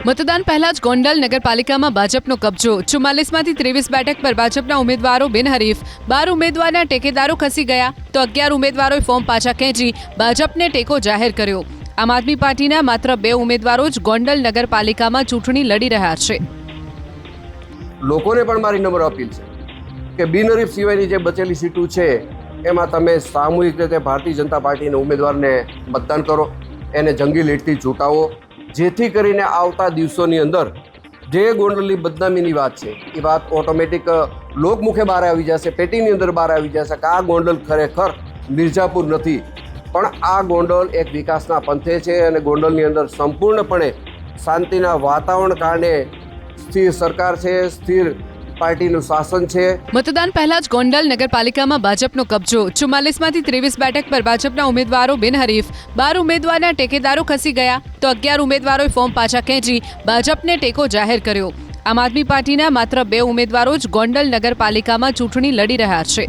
मतदान पहला ज गोंडल नगरपालिकामां भाजपनो कब्जो 44 मांथी 23 બેઠક पर भाजपना उम्मीदवारों बिनहरीफ 12 उम्मीदवारना टेकेदारो खसी गया तो 11 उम्मीदवारोए फॉर्म पाछा खेंची भाजपने टेको जाहेर कर्यो। आम आदमी पार्टीना मात्र 2 उम्मीदवारो ज गोंडल नगरपालिकामां चूंटणी लड़ी रह्या छे। लोकोने पण मारी नम्र अपील छे के बिनहरीफ सिवायनी जे बचेली सीटू छे एमां तमे सामूहिक रीते भारतीय जनता पार्टीना उम्मीदवारने मतदान करो, एने जंगी લીડથી ચૂંટાવો, જેથી કરીને આવતા દિવસોની અંદર જે ગોંડલની બદનામીની વાત છે એ વાત ઓટોમેટિક લોકમુખે બહાર આવી જશે, પેટીની અંદર બહાર આવી જશે કે આ ગોંડલ ખરેખર મિર્ઝાપુર નથી પણ આ ગોંડલ એક વિકાસના પંથે છે અને ગોંડલની અંદર સંપૂર્ણપણે શાંતિના વાતાવરણ કારણે સ્થિર સરકાર છે, સ્થિર પાર્ટીનું શાસન છે। मतदान पहला ज गोंडल नगरपालिकामां भाजपनो कब्जो 44 मांथी 23 બેઠક पर भाजपना उम्मीदवारो बिनहरीफ 12 उम्मीदवारना टेकेदारो खसी गया तो 11 उम्मीदवारोए फॉर्म पाछा खेंची भाजपने टेको जाहेर कर्यो। आम आदमी पार्टीना मात्र 2 उम्मीदवारो ज गोंडल नगरपालिकामां चूंटणी लड़ी रह्या छे।